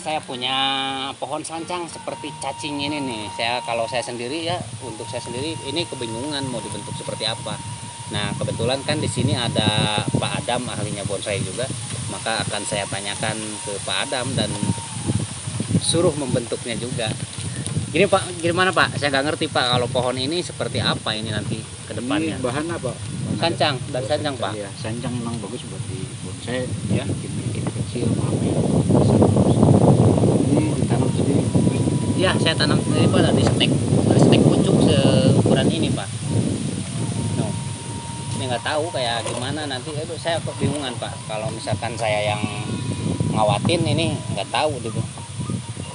saya punya pohon sancang seperti cacing ini nih. Kalau saya sendiri ya, untuk saya sendiri ini kebingungan mau dibentuk seperti apa. Nah, kebetulan kan di sini ada Pak Adam, ahlinya bonsai juga. Maka akan saya tanyakan ke Pak Adam dan suruh membentuknya juga. Gini Pak, gimana Pak? Saya nggak ngerti Pak, kalau pohon ini seperti apa ini nanti ke depannya. Ini bahan apa? Sancang, dari sancang Pak. Ya, sancang memang bagus buat di bonsai, Ya. bikin kecil, pamer. Ini ditanam sendiri. Ya, saya tanam sendiri Pak, dari stek pucuk seukuran ini Pak. No. Ini nggak tahu kayak gimana nanti. Aduh, saya kebingungan Pak. Kalau misalkan saya yang ngawatin ini nggak tahu gitu.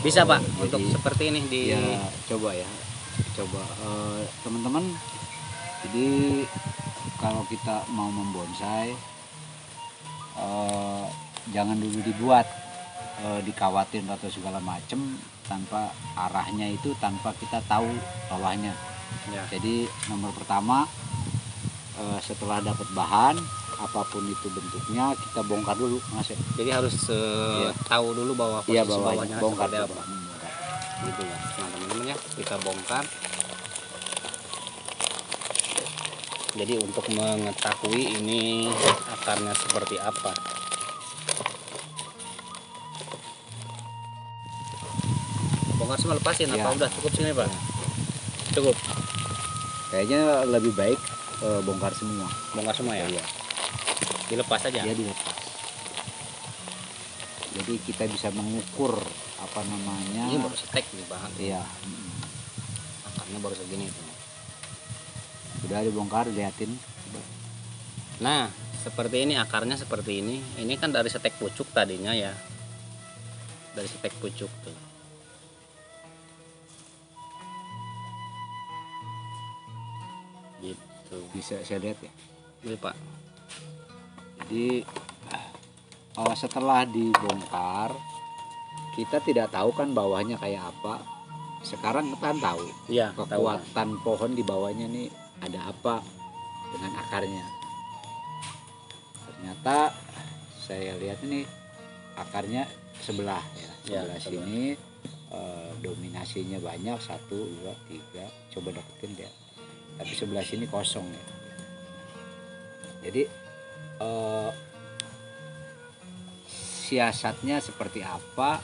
Bisa Pak, Jadi, untuk seperti ini di. Ya coba teman-teman. Jadi kalau kita mau membonsai, jangan dulu dibuat dikawatin atau segala macem tanpa arahnya, itu tanpa kita tahu bawahnya. Ya. Jadi nomor pertama, setelah dapat bahan apapun itu bentuknya, kita bongkar dulu Mas. Jadi harus tahu dulu bahwa posisi Iya, bawahnya bongkar seperti coba. apa. Gitu ya. Nah teman-teman ya, kita bongkar. Jadi untuk mengetahui ini akarnya seperti apa. Bongkar semua lepasin Ya. apa udah cukup sini Pak? Cukup. Kayaknya lebih baik bongkar semua. Bongkar semua ya? Iya. Dilepas aja. Ya dilepas. Jadi kita bisa mengukur apa namanya. Ini baru setek nih Pak. Iya. Akarnya baru segini tuh. Udah dibongkar, liatin. Nah, seperti ini akarnya seperti ini. Ini kan dari setek pucuk tadinya ya. Dari setek pucuk tuh. Gitu. Bisa saya lihat ya. Ini Pak. Jadi setelah dibongkar, kita tidak tahu kan bawahnya kayak apa. Sekarang kita tahu Iya, kekuatan pohon di bawahnya nih ada apa dengan akarnya. Ternyata saya lihat ini akarnya sebelah ya, sebelah sini dominasinya banyak, 1, 2, 3. Coba deketin dia. Tapi sebelah sini kosong ya. Jadi siasatnya seperti apa?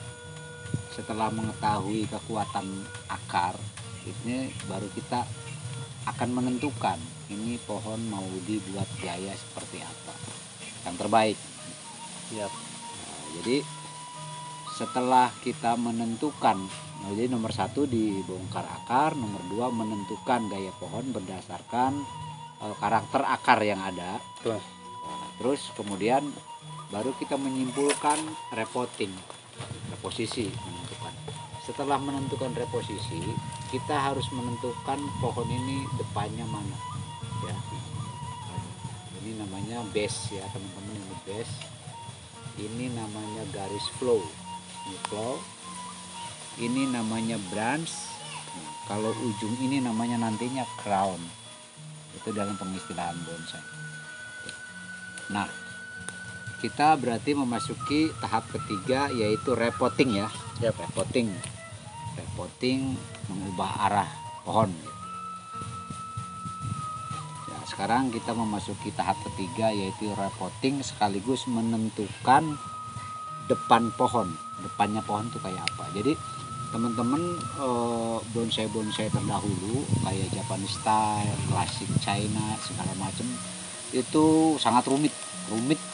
Setelah mengetahui kekuatan akar, ini baru kita akan menentukan ini pohon mau dibuat gaya seperti apa yang terbaik. Yap. Nah, jadi setelah kita menentukan, jadi nomor 1 dibongkar akar, nomor 2 menentukan gaya pohon berdasarkan karakter akar yang ada. Tuh. Nah, terus kemudian baru kita menyimpulkan reposisi menentukan. Setelah menentukan reposisi, kita harus menentukan pohon ini depannya mana ya. Ini namanya base ya teman-teman, ini base. Ini namanya garis flow. Ini flow. Ini namanya branch. Nah, kalau ujung ini namanya nantinya crown. Itu dalam pengistilahan bonsai. Nah, kita berarti memasuki tahap ketiga, yaitu repotting ya. Yap. Repotting mengubah arah pohon. Ya, sekarang kita memasuki tahap ketiga, yaitu repotting sekaligus menentukan depan pohon. Depannya pohon tuh kayak apa. Jadi teman-teman bonsai-bonsai terdahulu kayak Japanese style, klasik China segala macam itu sangat rumit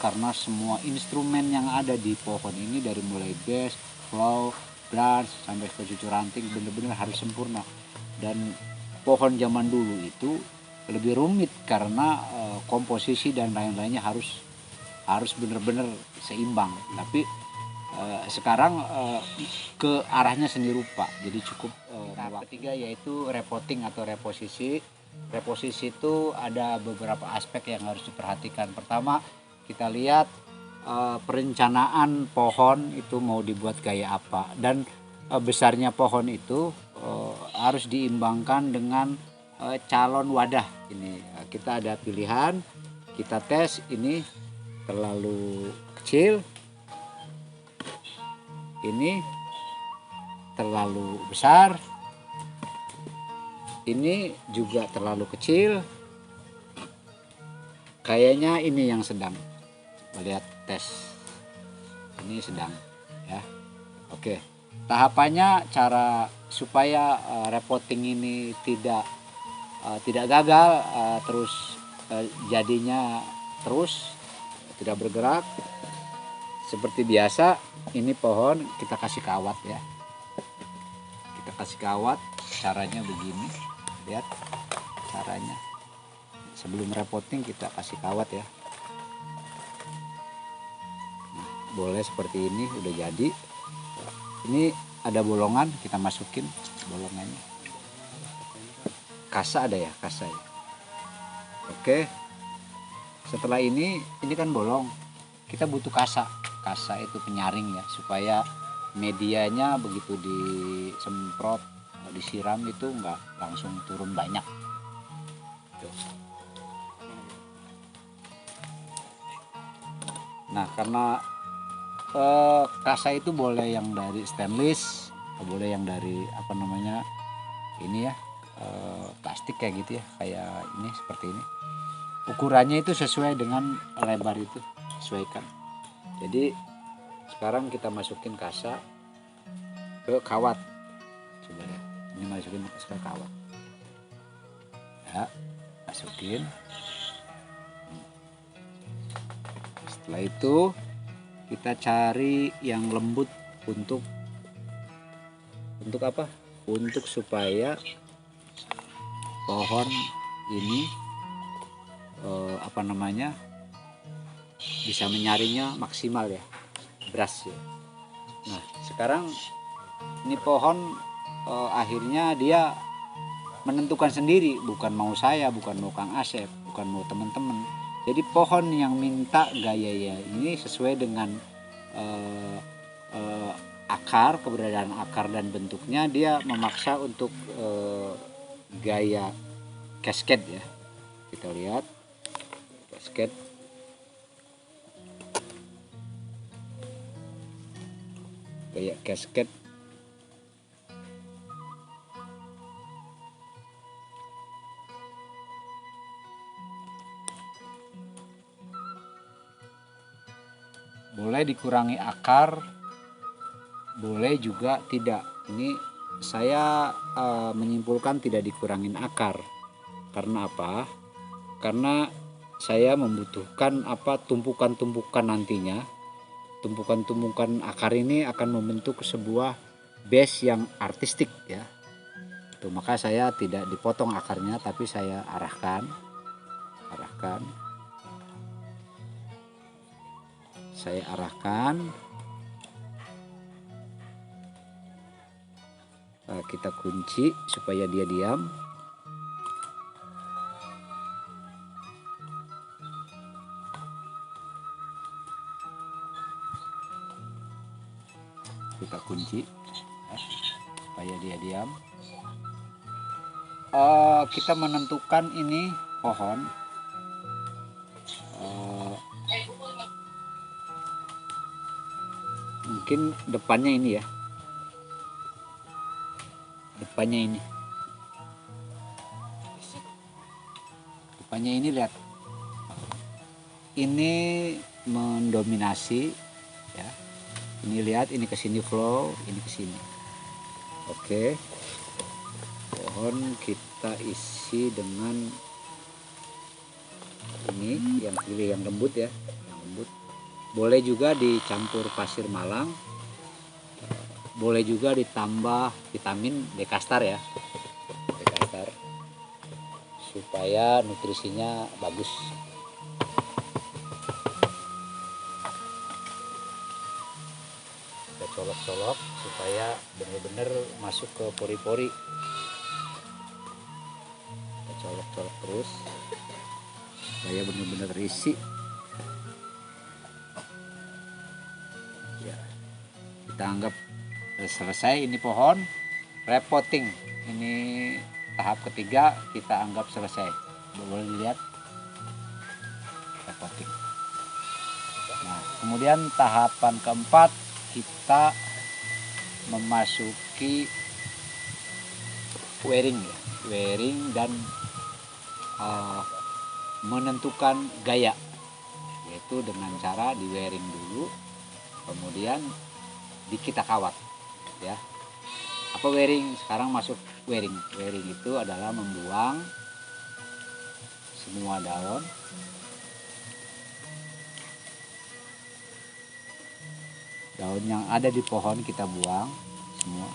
karena semua instrumen yang ada di pohon ini dari mulai base, flow, branch sampai ke cucur ranting benar-benar harus sempurna. Dan pohon zaman dulu itu lebih rumit karena komposisi dan lain-lainnya harus benar-benar seimbang. Tapi sekarang ke arahnya seni rupa. Jadi cukup tahap ketiga yaitu repotting atau reposisi. Reposisi itu ada beberapa aspek yang harus diperhatikan. Pertama, kita lihat perencanaan pohon itu mau dibuat gaya apa, dan besarnya pohon itu harus diimbangkan dengan calon wadah. Ini kita ada pilihan, kita tes ini terlalu kecil, ini terlalu besar, ini juga terlalu kecil. Kayaknya ini yang sedang. Melihat tes. Ini sedang ya. Oke. Tahapannya cara supaya repotting ini tidak gagal, terus jadinya terus tidak bergerak. Seperti biasa, ini pohon kita kasih kawat ya. Kita kasih kawat, caranya begini. Lihat caranya. Sebelum repotting kita kasih kawat ya. Nah, boleh seperti ini, udah jadi. Ini ada bolongan, kita masukin bolongannya. Kasa ada ya, kasa ya. Oke. Setelah ini kan bolong. Kita butuh kasa. Kasa itu penyaring ya, supaya medianya begitu disemprot, disiram itu enggak langsung turun banyak. Tuh. Nah, karena kasa itu boleh yang dari stainless, boleh yang dari ini ya, plastik kayak gitu ya, kayak ini seperti ini. Ukurannya itu sesuai dengan lebar itu, sesuaikan. Jadi sekarang kita masukin kasa ke kawat, coba ya, ini masukin ke kawat ya, masukin. Setelah itu kita cari yang lembut untuk apa? Untuk supaya pohon ini bisa menyaringnya maksimal ya, beras ya. Nah, sekarang ini pohon akhirnya dia menentukan sendiri, bukan mau saya, bukan mau Kang Asep, bukan mau teman-teman. Jadi pohon yang minta gaya ya ini sesuai dengan akar, keberadaan akar dan bentuknya, dia memaksa untuk gaya cascade ya. Kita lihat cascade. Gaya cascade. Boleh dikurangi akar, boleh juga tidak. Ini saya menyimpulkan tidak dikurangin akar. Karena apa? Karena saya membutuhkan tumpukan-tumpukan nantinya. Tumpukan-tumpukan akar ini akan membentuk sebuah base yang artistik ya. Tuh, maka saya tidak dipotong akarnya, tapi saya arahkan. Saya arahkan. Kita kunci supaya dia diam. Kita kunci ya, supaya dia diam. Kita menentukan ini pohon. Mungkin depannya ini ya. Depannya ini lihat. Ini mendominasi ya. Ini lihat, ini ke sini flow, ini ke sini. Oke. Pohon kita isi dengan ini yang pilih yang lembut ya, yang lembut. Boleh juga dicampur pasir malang, boleh juga ditambah vitamin dekastar ya, dekastar supaya nutrisinya bagus. Kita colok-colok supaya benar-benar masuk ke pori-pori. Kita colok-colok terus supaya benar-benar terisi. Kita anggap selesai ini pohon repotting. Ini tahap ketiga kita anggap selesai. Boleh dilihat repotting. Nah, kemudian tahapan keempat kita memasuk memasuki wearing ya, wearing dan menentukan gaya, yaitu dengan cara di wearing dulu, kemudian kita kawat ya. Apa wearing? Sekarang masuk wearing. Wearing itu adalah membuang semua daun yang ada di pohon, kita buang semua.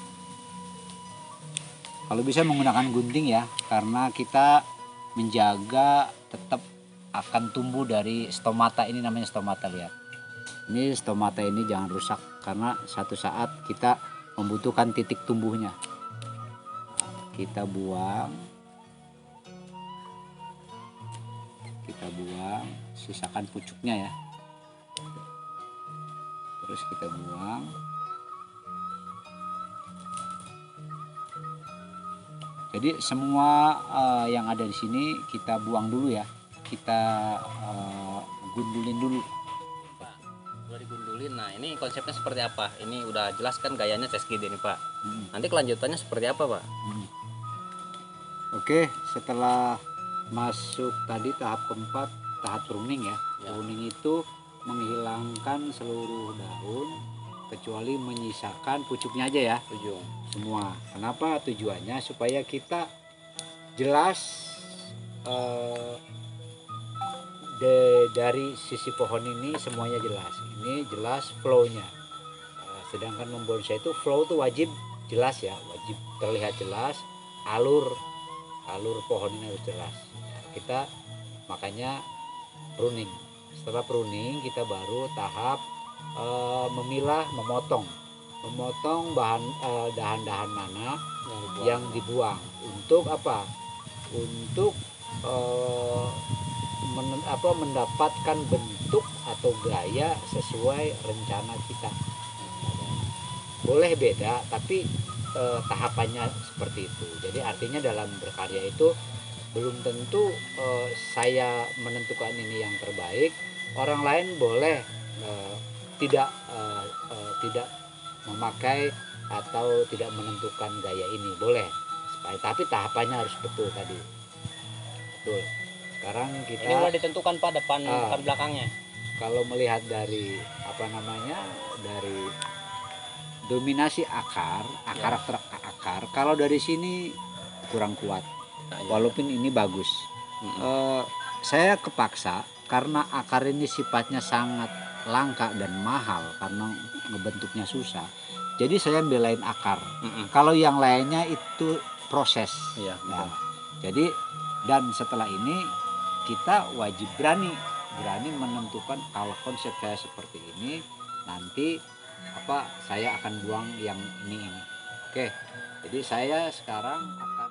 Kalau bisa menggunakan gunting ya, karena kita menjaga tetap akan tumbuh dari stomata ini, namanya stomata, lihat. Ini stomata ini jangan rusak karena satu saat kita membutuhkan titik tumbuhnya. Kita buang, sisakan pucuknya ya. Terus kita buang. Jadi semua yang ada di sini kita buang dulu ya. Kita gundulin dulu. Udah digundulin. Nah, ini konsepnya seperti apa? Ini udah jelas kan gayanya CSGD nih, Pak. Nanti kelanjutannya seperti apa, Pak? Oke, setelah masuk tadi tahap keempat, tahap pruning ya. Pruning itu menghilangkan seluruh daun kecuali menyisakan pucuknya aja ya. Ujung Semua. Kenapa? Tujuannya supaya kita jelas dari sisi pohon ini semuanya jelas. Ini jelas flow-nya. Sedangkan membonsai itu flow itu wajib jelas ya, wajib terlihat jelas. Alur pohon ini harus jelas. Kita makanya pruning. Setelah pruning kita baru tahap memilah, memotong dahan-dahan mana yang dibuang. Untuk apa? Untuk mendapatkan bentuk atau gaya sesuai rencana kita. Boleh beda, tapi tahapannya seperti itu. Jadi artinya dalam berkarya itu belum tentu saya menentukan ini yang terbaik. Orang lain boleh tidak memakai atau tidak menentukan gaya ini, boleh. Tapi tahapannya harus betul tadi. Betul. Sekarang kita ini udah ditentukan, Pak, depan belakangnya. Kalau melihat dari dari dominasi akar, kalau dari sini kurang kuat. Walaupun ini bagus. Saya kepaksa karena akar ini sifatnya sangat langka dan mahal karena ngebentuknya susah. Jadi saya belain akar. Kalau yang lainnya itu proses. Nah, jadi dan setelah ini kita wajib berani menentukan kalau konsep saya seperti ini, nanti saya akan buang yang ini. Oke. Jadi saya sekarang akan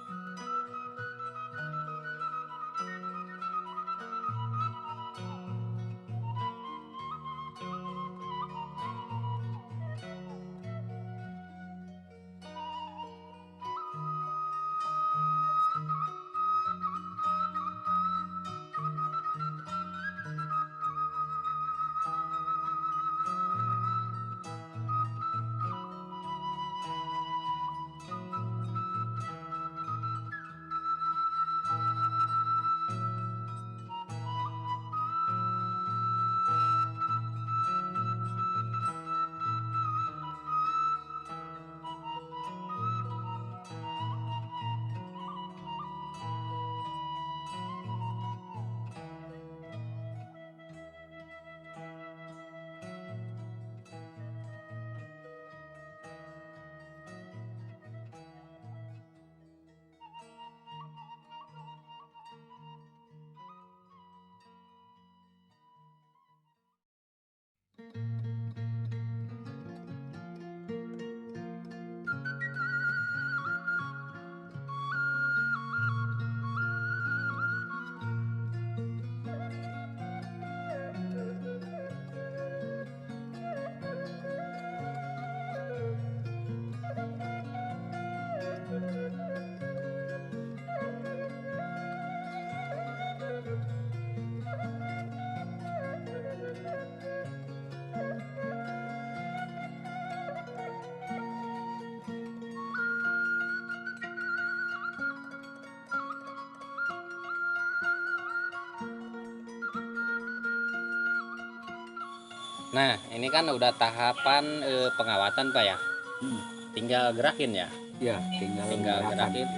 Nah, ini kan udah tahapan pengawatan Pak ya. Hmm. Tinggal gerakin ya. Ya, tinggal gerakan. Gerakin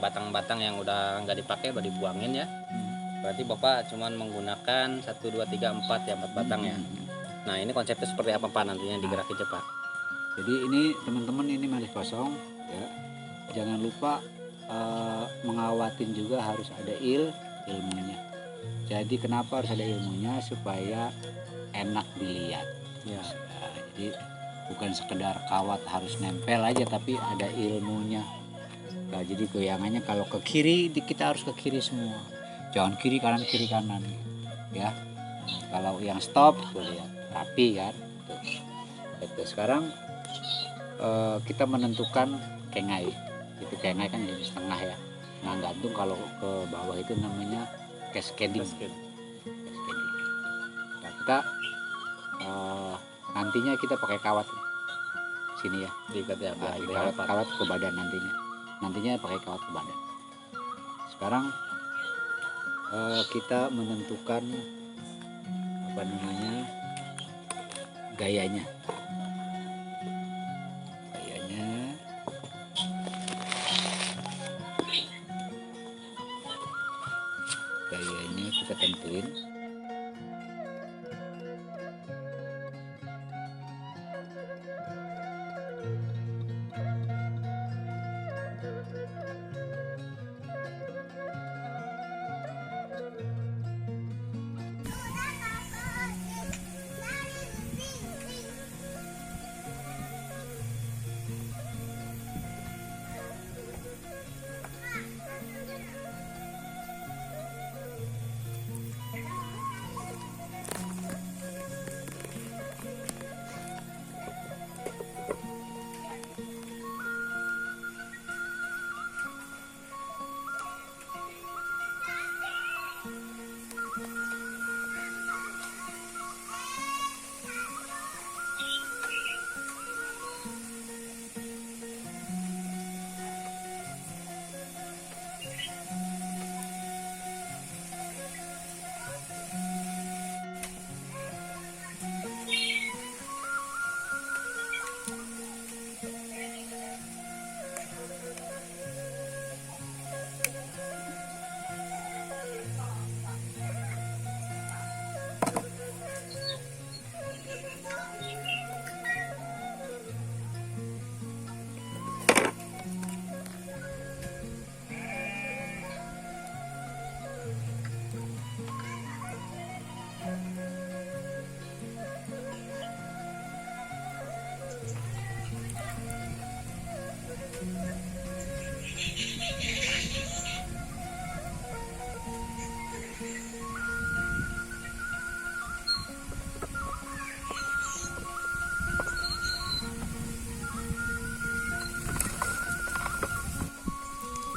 batang-batang yang udah nggak dipakai udah dibuangin ya. Berarti Bapak cuman menggunakan 1 2 3 4 ya, 4 batang ya. Nah, ini konsepnya seperti apa Pak nantinya digerakin Pak? Jadi ini teman-teman, ini masih kosong ya. Jangan lupa mengawatin juga harus ada ilmunya. Jadi kenapa harus ada ilmunya? Supaya enak dilihat Ya. Jadi bukan sekedar kawat harus nempel aja, tapi ada ilmunya. Nah, jadi goyangannya kalau ke kiri kita harus ke kiri semua, jangan kiri kanan ya. Kalau yang stop tuh lihat rapi kan tuh. Itu sekarang kita menentukan kengai. Itu kengai kan jadi setengah ya. Nah, gantung kalau ke bawah itu namanya cascading. Nah, kita nantinya kita pakai kawat sini ya, Diikat ya, kawat ke badan nantinya pakai kawat ke badan. Sekarang kita menentukan apa namanya gayanya kita tentuin.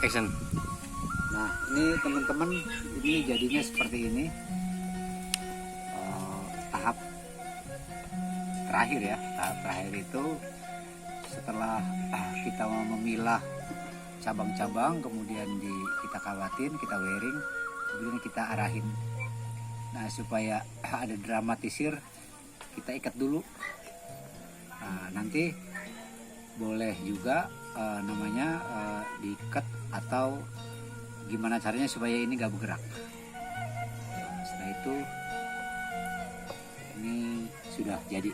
Action. Nah, ini teman-teman, ini jadinya seperti ini. Tahap terakhir ya, tahap terakhir itu setelah kita memilah cabang-cabang, kemudian kita kawatin, kita wearing, kemudian kita arahin. Nah, supaya ada dramatisir, kita ikat dulu. Nah, nanti boleh juga namanya diikat atau gimana caranya supaya ini gak bergerak. Setelah itu ini sudah jadi.